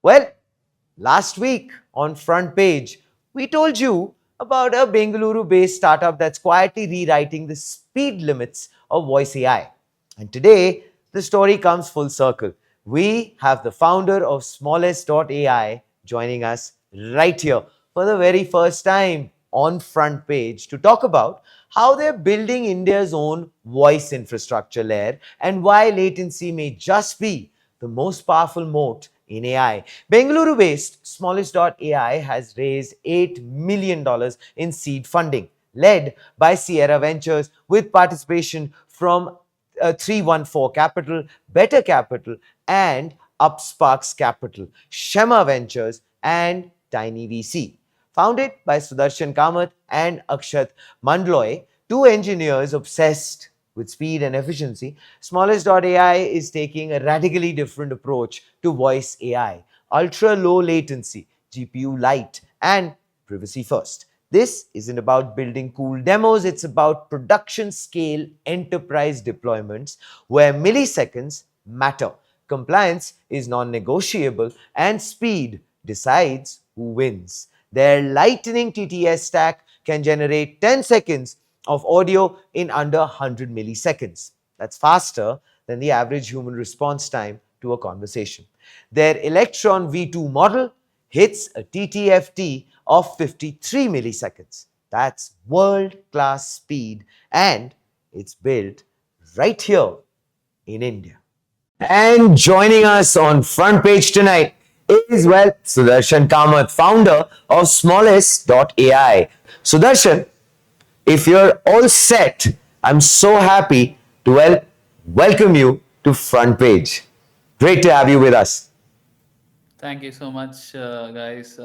Well, last week on Front Page, we told you about a Bengaluru-based startup that's quietly rewriting the speed limits of voice AI. And today, the story comes full circle. We have the founder of Smallest.AI joining us right here for the very first time on Front Page to talk about how they're building India's own voice infrastructure layer and why latency may just be the most powerful moat in AI. Bengaluru-based Smallest.AI has raised $8 million in seed funding, led by Sierra Ventures with participation from 314 Capital, Better Capital, and Upsparks Capital, Shema Ventures, and Tiny VC. Founded by Sudarshan Kamath and Akshat Mandloy, two engineers obsessed with speed and efficiency, Smallest.ai is taking a radically different approach to voice AI, ultra low latency, GPU light, and privacy first. This isn't about building cool demos, it's about production scale enterprise deployments where milliseconds matter. Compliance is non negotiable, and speed decides who wins. Their Lightning TTS stack can generate 10 seconds of audio in under 100 milliseconds. That's faster than the average human response time to a conversation. Their Electron V2 model hits a TTFT of 53 milliseconds. That's world class speed, and it's built right here in India. And joining us on Front Page tonight is, well, Sudarshan Kamath, founder of Smallest.ai. Sudarshan, if you're all set, I'm so happy to, well, welcome you to Front Page. Great to have you with us. Thank you so much, guys.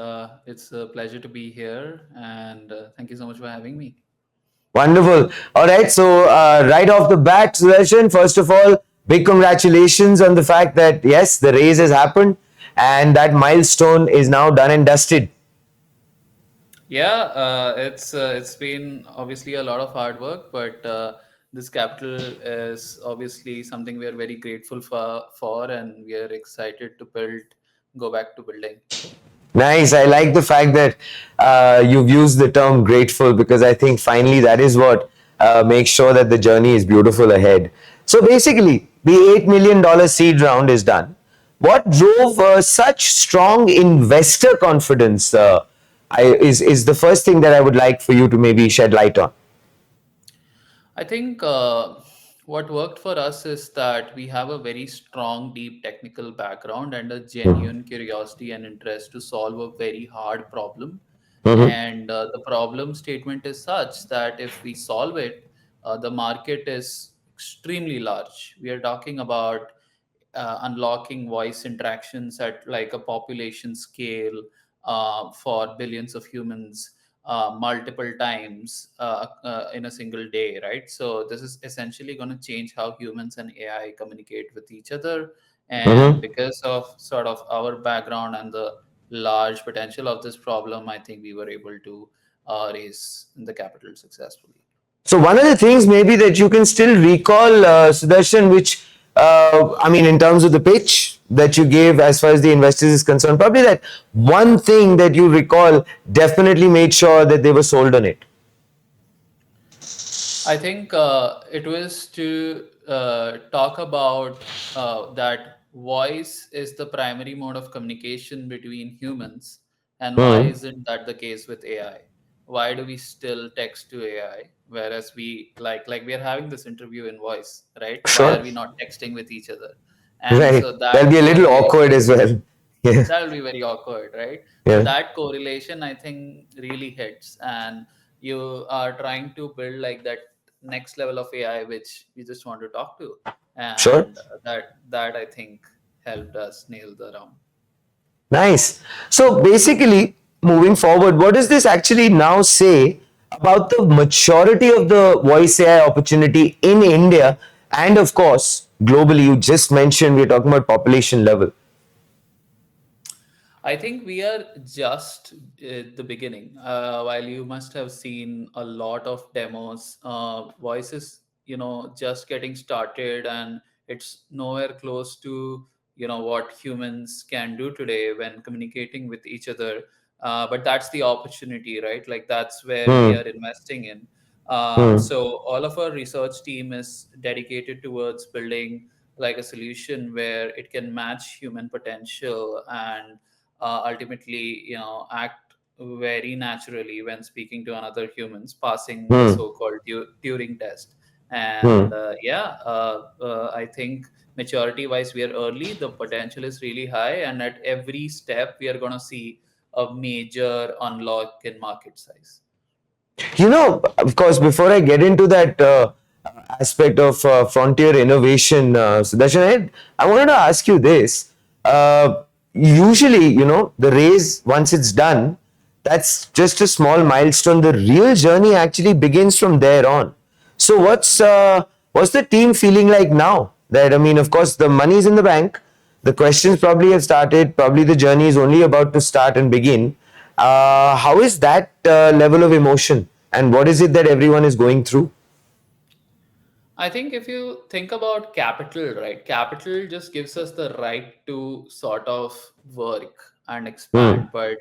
It's a pleasure to be here, and thank you so much for having me. Wonderful. All right. So, right off the bat, Sudarshan, first of all, big congratulations on the fact that, yes, the raise has happened and that milestone is now done and dusted. Yeah, it's been obviously a lot of hard work, but this capital is obviously something we are very grateful for, and we are excited to go back to building. Nice. I like the fact that you've used the term grateful because I think finally that is what makes sure that the journey is beautiful ahead. So basically, the $8 million seed round is done. What drove such strong investor confidence is the first thing that I would like for you to maybe shed light on. I think what worked for us is that we have a very strong, deep technical background and a genuine curiosity and interest to solve a very hard problem. Mm-hmm. And the problem statement is such that if we solve it, the market is extremely large. We are talking about unlocking voice interactions at like a population scale for billions of humans multiple times in a single day, right? So this is essentially going to change how humans and AI communicate with each other. And Mm-hmm. because of sort of our background and the large potential of this problem, I think we were able to raise the capital successfully. So one of the things maybe that you can still recall, Sudarshan, which I mean, in terms of the pitch that you gave as far as the investors is concerned, probably that one thing that you recall definitely made sure that they were sold on it. I think it was to talk about that voice is the primary mode of communication between humans, and why Hmm. isn't that the case with AI? Why do we still text to AI, whereas we like we are having this interview in voice, right? Why are Sure. we not texting with each other? And Right. so that That'll be a little awkward correlation, as well. Yeah. that will be very awkward, right? So Yeah. that correlation, I think, really hits, and you are trying to build like that next level of AI, which we just want to talk to, Sure. and that I think helped us nail the round. Nice. So basically, moving forward, what does this actually now say about the maturity of the voice AI opportunity in India and, of course, globally? You just mentioned we're talking about population level. I think we are just at the beginning. While you must have seen a lot of demos, voices, just getting started, and it's nowhere close to what humans can do today when communicating with each other. But that's the opportunity, right? Like that's where we Hmm. are investing in. Hmm. So all of our research team is dedicated towards building like a solution where it can match human potential and ultimately act very naturally when speaking to another humans, passing the Hmm. so-called Turing test. Hmm. And I think maturity wise we are early, the potential is really high, and at every step we are going to see a major unlock in market size. Of course, before I get into that aspect of frontier innovation, Sudarshan, I wanted to ask you this. Usually, the raise, once it's done, that's just a small milestone. The real journey actually begins from there on. So, what's the team feeling like now? That, I mean, of course, the money's in the bank. The questions probably have started. Probably the journey is only about to start and begin. How is that level of emotion, and what is it that everyone is going through? I think if you think about capital, right, capital just gives us the right to sort of work and Hmm. expand, but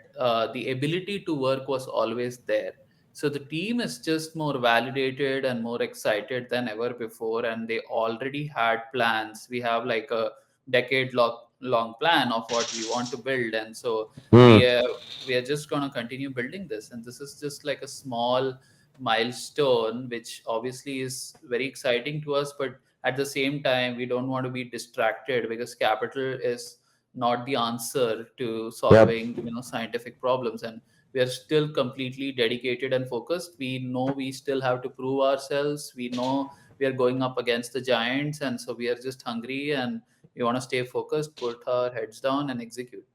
the ability to work was always there. So the team is just more validated and more excited than ever before, and they already had plans. We have like a decade long plan of what we want to build, and so Hmm. we are we are just going to continue building this, and this is just like a small milestone which obviously is very exciting to us, but at the same time we don't want to be distracted because capital is not the answer to Yep. solving scientific problems, and we are still completely dedicated and focused. We know we still have to prove ourselves. We know we are going up against the giants, and so we are just hungry and we want to stay focused, put our heads down and execute.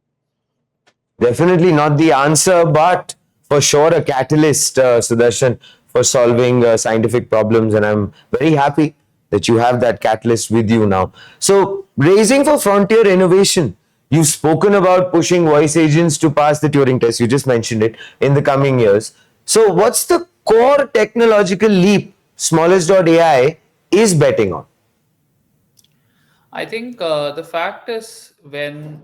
Definitely not the answer, but for sure a catalyst, Sudarshan, for solving scientific problems. And I'm very happy that you have that catalyst with you now. So, raising for frontier innovation, you've spoken about pushing voice agents to pass the Turing test. You just mentioned it in the coming years. So, what's the core technological leap Smallest.AI is betting on? I think the fact is when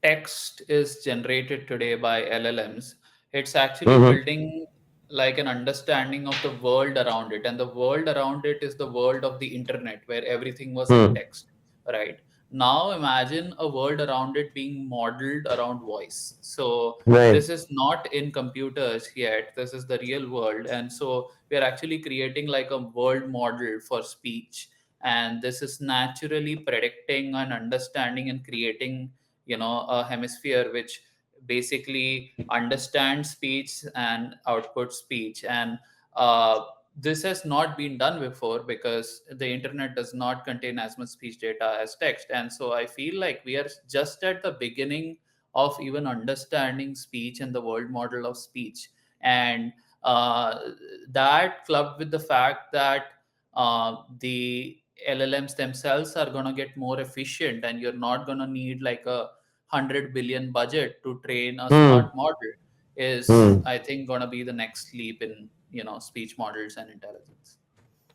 text is generated today by LLMs, it's actually Mm-hmm. building like an understanding of the world around it, and the world around it is the world of the internet where everything was in Hmm. text, right? Now imagine a world around it being modeled around voice. So Right. this is not in computers yet. This is the real world, and so we are actually creating like a world model for speech, and this is naturally predicting and understanding and creating a hemisphere which basically understands speech and outputs speech. And this has not been done before because the internet does not contain as much speech data as text, and so I feel like we are just at the beginning of even understanding speech and the world model of speech. And uh, that clubbed with the fact that the LLMs themselves are going to get more efficient, and you're not going to need like a 100 billion budget to train a Hmm. smart model, is Hmm. I think going to be the next leap in speech models and intelligence.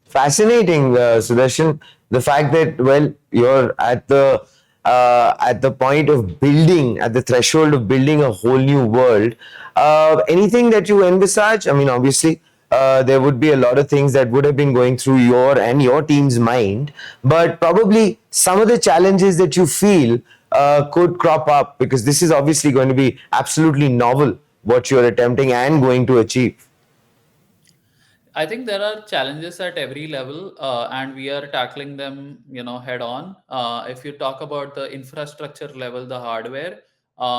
Fascinating, Sudarshan. The fact that, well, you're at the point of building, at the threshold of building a whole new world. Anything that you envisage? I mean, obviously, there would be a lot of things that would have been going through your and your team's mind, but probably some of the challenges that you feel could crop up, because this is obviously going to be absolutely novel what you're attempting and going to achieve. I think there are challenges at every level, and we are tackling them, head on. If you talk about the infrastructure level, the hardware,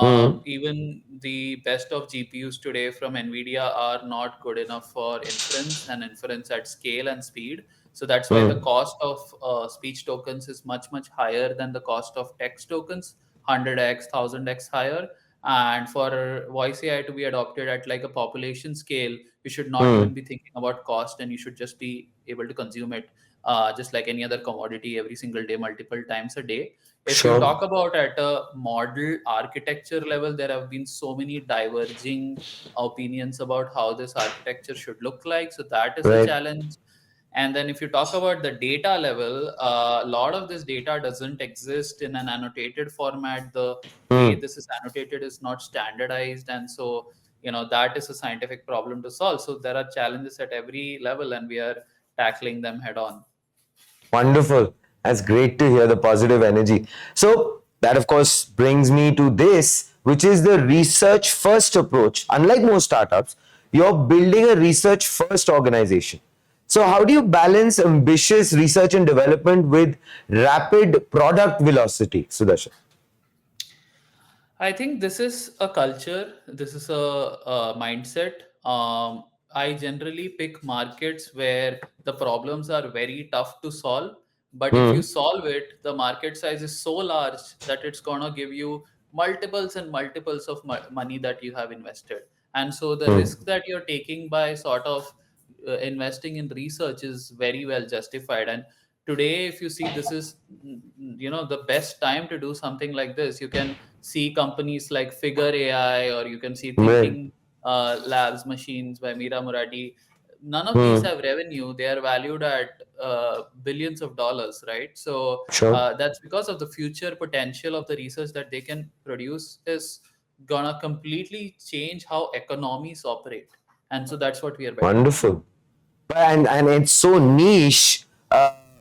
Hmm. even the best of GPUs today from NVIDIA are not good enough for inference and inference at scale and speed. So that's why the Hmm. cost of speech tokens is much higher than the cost of text tokens, 100x, 1000x higher. And for voice AI to be adopted at like a population scale, you should not Hmm. even be thinking about cost, and you should just be able to consume it just like any other commodity every single day, multiple times a day. If you Sure. talk about at a model architecture level, there have been so many diverging opinions about how this architecture should look like, so that is a Right. challenge. And then if you talk about the data level, a lot of this data doesn't exist in an annotated format. The way Hmm. this is annotated is not standardized, and so that is a scientific problem to solve. So there are challenges at every level, and we are tackling them head on. Wonderful. That's great to hear the positive energy. So, that of course brings me to this, which is the research first approach. Unlike most startups, you're building a research first organization. So, how do you balance ambitious research and development with rapid product velocity, Sudarshan? I think this is a culture, this is a mindset. I generally pick markets where the problems are very tough to solve, but if you Hmm. solve it, the market size is so large that it's gonna give you multiples and multiples of money that you have invested. And so the Hmm. risk that you're taking by sort of investing in research is very well justified. And today, if you see, this is the best time to do something like this. You can see companies like Figure AI, or you can see Right. Thinking Labs Machines by Mira Murati. None of these Hmm. have revenue. They are valued at billions of dollars, right? So Sure. that's because of the future potential of the research that they can produce is gonna completely change how economies operate. And so that's what we are betting on. Wonderful. And it's so niche.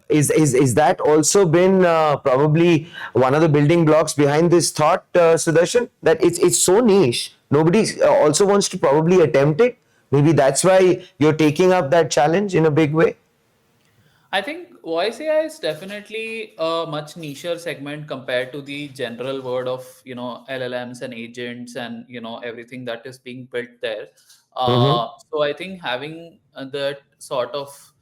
Is that also been probably one of the building blocks behind this thought, Sudarshan? That it's so niche. Nobody also wants to probably attempt it. Maybe that's why you're taking up that challenge in a big way. I think voice AI is definitely a much nicher segment compared to the general world of LLMs and agents and everything that is being built there. Mm-hmm. So I think having that sort of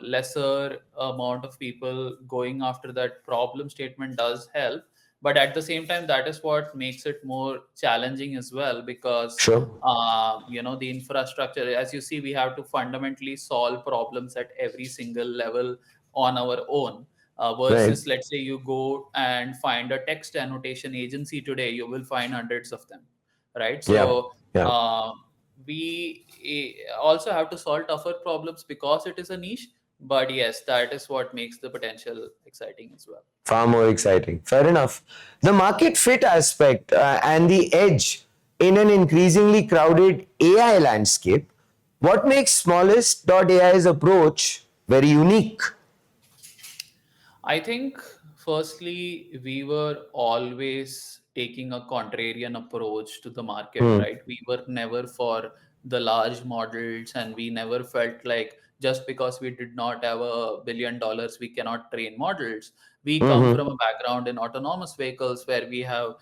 lesser amount of people going after that problem statement does help, but at the same time that is what makes it more challenging as well, because Sure. the infrastructure, as you see, we have to fundamentally solve problems at every single level on our own, Right. versus, let's say, you go and find a text annotation agency today, you will find hundreds of them, right? Yeah. So Yeah. uh, we also have to solve tougher problems because it is a niche, but yes, that is what makes the potential exciting as well. Far more exciting. Fair enough. The market fit aspect and the edge in an increasingly crowded AI landscape. What makes Smallest.AI's approach very unique? I think, firstly, we were always taking a contrarian approach to the market, Hmm. right? We were never for the large models, and we never felt like just because we did not have $1 billion, we cannot train models. We come Mm-hmm. from a background in autonomous vehicles where we have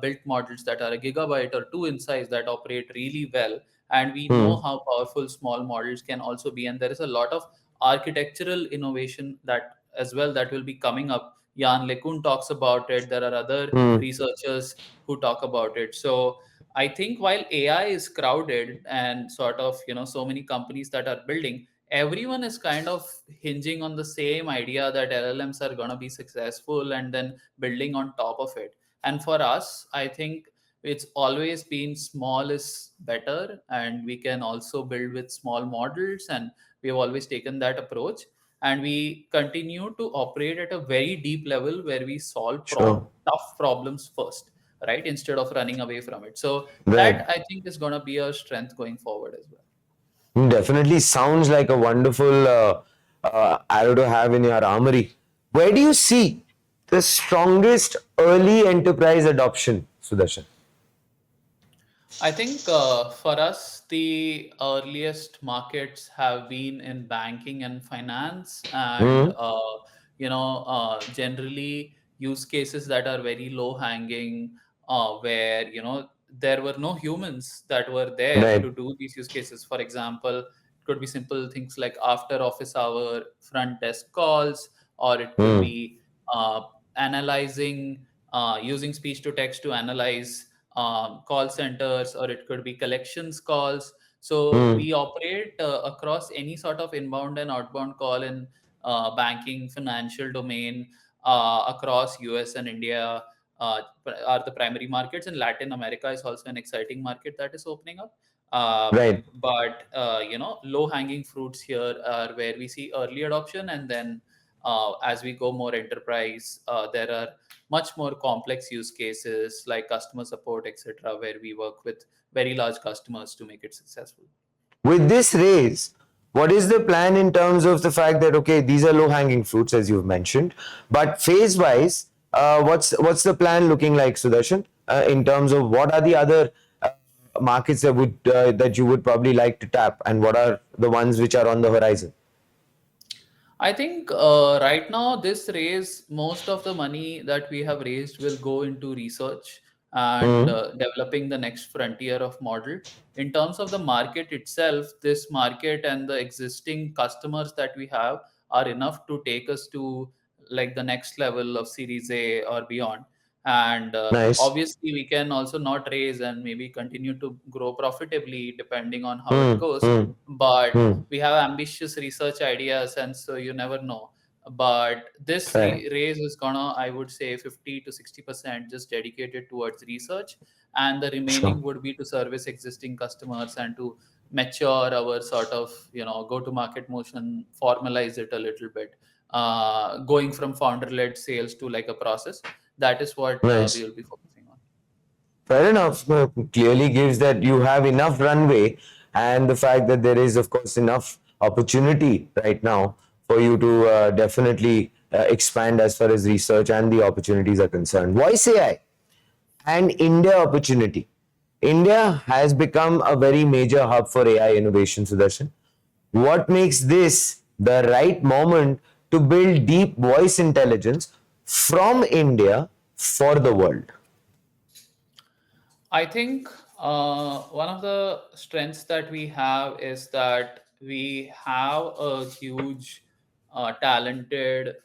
built models that are a gigabyte or two in size that operate really well. And we know Hmm. how powerful small models can also be. And there is a lot of architectural innovation that as well that will be coming up. Jan LeCun talks about it. There are other Hmm. researchers who talk about it. So I think while AI is crowded and sort of so many companies that are building, everyone is kind of hinging on the same idea that LLMs are going to be successful and then building on top of it. And for us, I think it's always been small is better, and we can also build with small models, and we have always taken that approach, and we continue to operate at a very deep level where we solve Sure. tough problems first, right, instead of running away from it. So that, Right. I think, is going to be a strength going forward as well. Definitely sounds like a wonderful arrow to have in your armory. Where do you see the strongest early enterprise adoption, Sudarshan? I think for us, the earliest markets have been in banking and finance, and Hmm. generally use cases that are very low hanging, where there were no humans that were there Right. to do these use cases. For example, it could be simple things like after office hour front desk calls, or it could Hmm. be uh, analyzing using speech to text to analyze call centers, or it could be collections calls. So Hmm. we operate across any sort of inbound and outbound call in banking, financial domain, across US and India. Are the primary markets, and Latin America is also an exciting market that is opening up. Right. But low hanging fruits here are where we see early adoption, and then as we go more enterprise, there are much more complex use cases like customer support, etc., where we work with very large customers to make it successful. With this raise, what is the plan in terms of the fact that okay, these are low hanging fruits as you've mentioned, but phase wise, what's the plan looking like, Sudarshan? In terms of what are the other markets that you would probably like to tap, and what are the ones which are on the horizon? I think right now, this raise, most of the money that we have raised will go into research and Mm, developing the next frontier of model. In terms of the market itself, this market and the existing customers that we have are enough to take us to like the next level of Series A or beyond. And nice. obviously, we can also not raise and maybe continue to grow profitably depending on how it Mm, goes. mm, But mm. we have ambitious research ideas, and so you never know. But this Right. raise is gonna, I would say, 50 to 60% just dedicated towards research, and the Sure. remaining would be to service existing customers and to mature our sort of go to market motion, formalize it a little bit, going from founder led sales to like a process. That is what we Nice. will be focusing on. Fair enough. Clearly gives that you have enough runway, and the fact that there is, of course, enough opportunity right now for you to definitely expand as far as research and the opportunities are concerned. Voice AI and India opportunity. India has become a very major hub for AI innovation, Sudarshan. What makes this the right moment to build deep voice intelligence from India for the world? I think one of the strengths that we have is that we have a huge, talented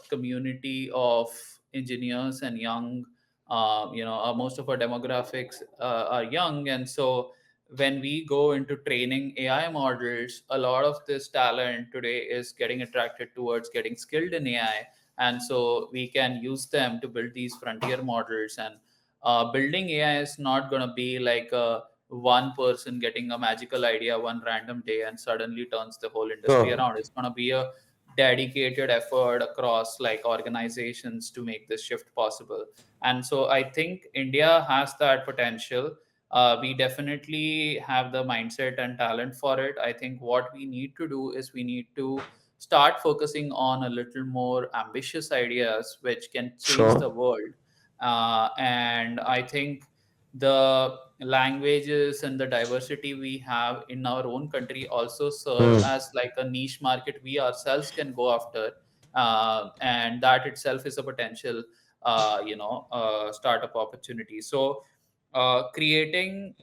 community of engineers and young. Most of our demographics are young, and so when we go into training AI models, a lot of this talent today is getting attracted towards getting skilled in AI, and so we can use them to build these frontier models. And building AI is not going to be like one person getting a magical idea one random day and suddenly turns the whole industry Sure. around. It's going to be a dedicated effort across like organizations to make this shift possible. And so I think India has that potential. We definitely have the mindset and talent for it. I think what we need to do is we need to start focusing on a little more ambitious ideas which can change Sure. the world. And I think the languages and the diversity we have in our own country also serve Hmm. as like a niche market we ourselves can go after, and that itself is a potential startup opportunity. So creating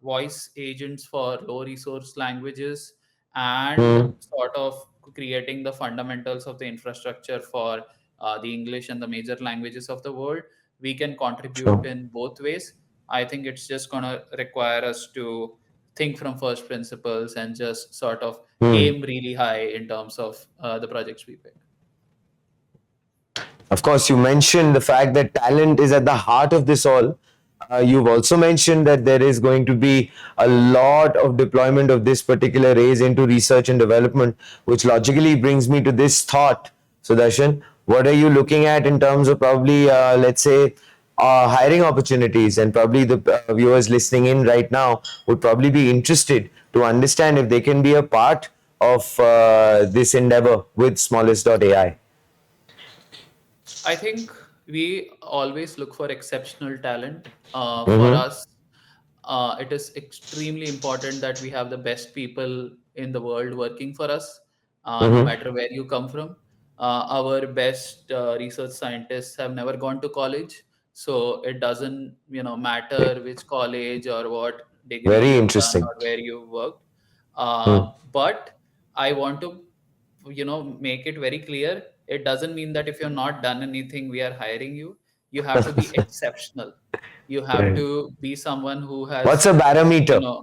voice agents for low resource languages and Hmm. sort of creating the fundamentals of the infrastructure for the English and the major languages of the world, we can contribute Sure. in both ways. I think it's just going to require us to think from first principles and just sort of Hmm. aim really high in terms of the projects we pick. Of course, you mentioned the fact that talent is at the heart of this all. You've also mentioned that there is going to be a lot of deployment of this particular raise into research and development, which logically brings me to this thought, Sudarshan. What are you looking at in terms of probably, let's say, hiring opportunities? And probably the viewers listening in right now would probably be interested to understand if they can be a part of this endeavor with Smallest.AI. I think we always look for exceptional talent. For Mm-hmm. us, it is extremely important that we have the best people in the world working for us, no Mm-hmm. matter where you come from. Our best research scientists have never gone to college, so it doesn't matter which college or what degree Very you've done interesting. or where you've worked. Hmm. But I want to make it very clear, it doesn't mean that if you're not done anything we are hiring you. You have to be exceptional. You have Right. to be someone who What's has a you barometer? know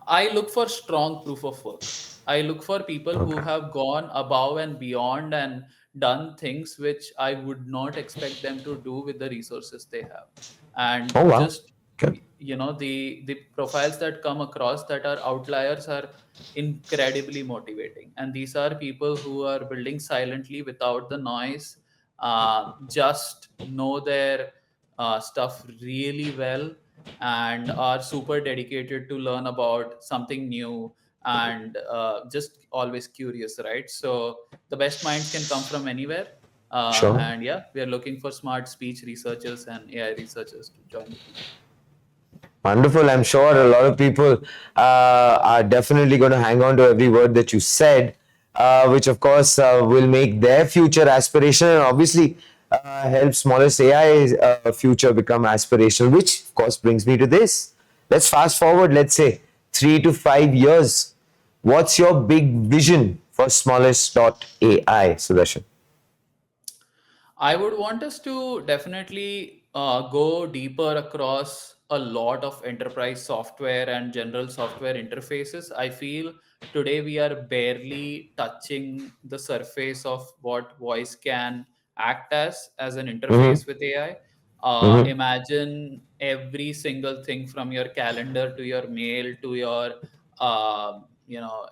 I look for strong proof of work. I look for people who Okay. have gone above and beyond and done things which I would not expect them to do with the resources they have. And Oh wow. just Okay. The profiles that come across that are outliers are incredibly motivating, and these are people who are building silently without the noise, just know their stuff really well, and are super dedicated to learn about something new, and just always curious, right? So the best minds can come from anywhere. Sure. And yeah, we are looking for smart speech researchers and AI researchers to join the team. Wonderful. I'm sure a lot of people are definitely going to hang on to every word that you said, which of course will make their future aspirational and obviously help Smallest AI's future become aspirational, which of course brings me to this. Let's fast forward, let's say 3 to 5 years. What's your big vision for Smallest.AI, Sudarshan? I would want us to definitely go deeper across a lot of enterprise software and general software interfaces. I feel today we are barely touching the surface of what voice can act as an Mm-hmm. interface with AI. Mm-hmm. Imagine every single thing from your calendar to your mail to your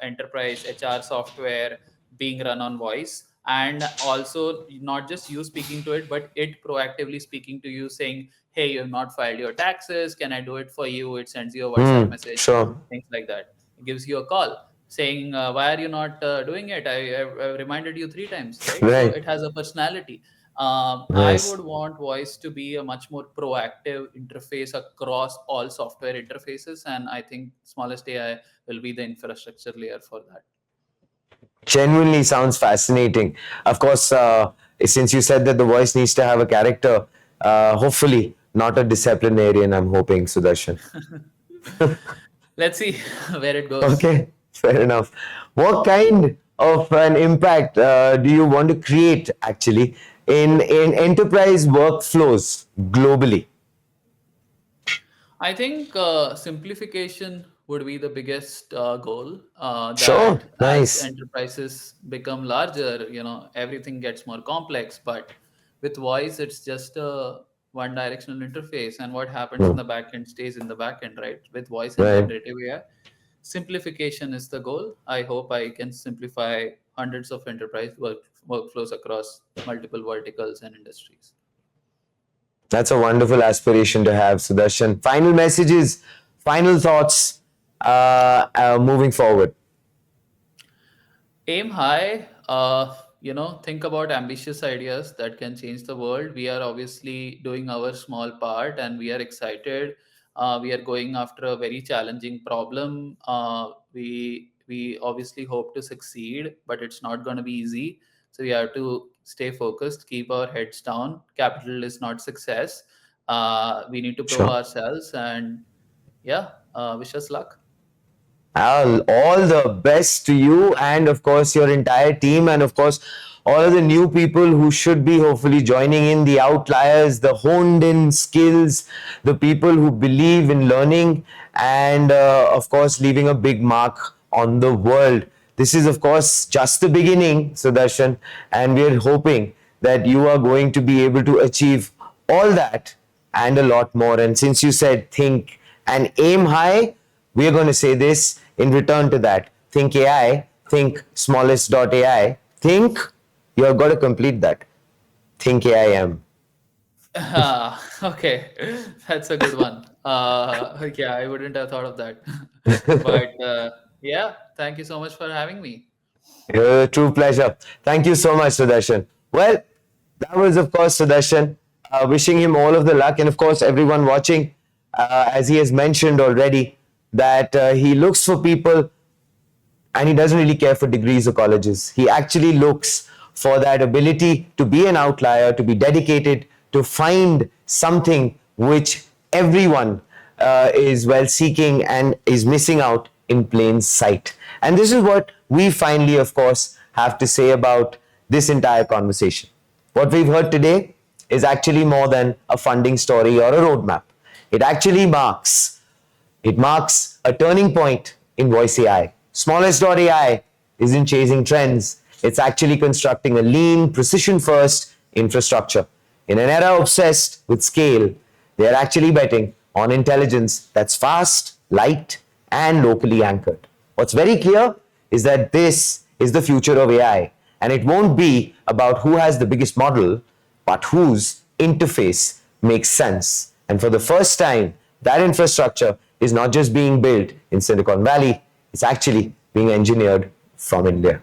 enterprise HR software being run on voice, and also not just you speaking to it but it proactively speaking to you saying, hey, you have not filed your taxes, can I do it for you? It sends you a WhatsApp Mm, message, sure. things like that. It gives you a call saying, why are you not doing it? I reminded you 3 times, right? So Right. it has a personality. I Nice. would want voice to be a much more proactive interface across all software interfaces, and I think Smallest AI will be the infrastructure layer for that. Genuinely sounds fascinating. Of course, since you said that the voice needs to have a character, hopefully not a disciplinarian, I'm hoping, Sudarshan. Let's see where it goes. Okay, fair enough. What kind of an impact do you want to create actually in enterprise workflows globally? I think simplification would be the biggest goal. Sure, That as nice. enterprises become larger, everything gets more complex. But with voice, it's just a one-directional interface, and what happens in Hmm, the backend stays in the backend, right? With voice and right. generative AI, simplification is the goal. I hope I can simplify hundreds of enterprise workflows across multiple verticals and industries. That's a wonderful aspiration to have, Sudarshan. Final messages, final thoughts moving forward. Aim high. Think about ambitious ideas that can change the world. We are obviously doing our small part, and we are excited. We are going after a very challenging problem. We obviously hope to succeed, but it's not going to be easy. So we have to stay focused, keep our heads down. Capital is not success. We need to prove Sure. ourselves, and yeah, wish us luck. All the best to you and of course your entire team and of course all of the new people who should be hopefully joining in, the outliers, the honed in skills, the people who believe in learning and of course leaving a big mark on the world. This is of course just the beginning, Sudarshan, and we're hoping that you are going to be able to achieve all that and a lot more. And since you said think and aim high, we are going to say this in return to that. Think AI, think Smallest.AI, think you have got to complete that. Think AIM. Okay, that's a good one. Yeah, I wouldn't have thought of that. But yeah, thank you so much for having me. True pleasure. Thank you so much, Sudarshan. Well, that was, of course, Sudarshan. Wishing him all of the luck, and of course, everyone watching, as he has mentioned already, that he looks for people and he doesn't really care for degrees or colleges. He actually looks for that ability to be an outlier, to be dedicated, to find something which everyone is well seeking and is missing out in plain sight. And this is what we finally, of course, have to say about this entire conversation. What we've heard today is actually more than a funding story or a roadmap. It marks a turning point in voice AI. Smallest.ai isn't chasing trends, it's actually constructing a lean, precision first infrastructure. In an era obsessed with scale, they are actually betting on intelligence that's fast, light, and locally anchored. What's very clear is that this is the future of AI, and it won't be about who has the biggest model, but whose interface makes sense. And for the first time, that infrastructure is not just being built in Silicon Valley, it's actually being engineered from India.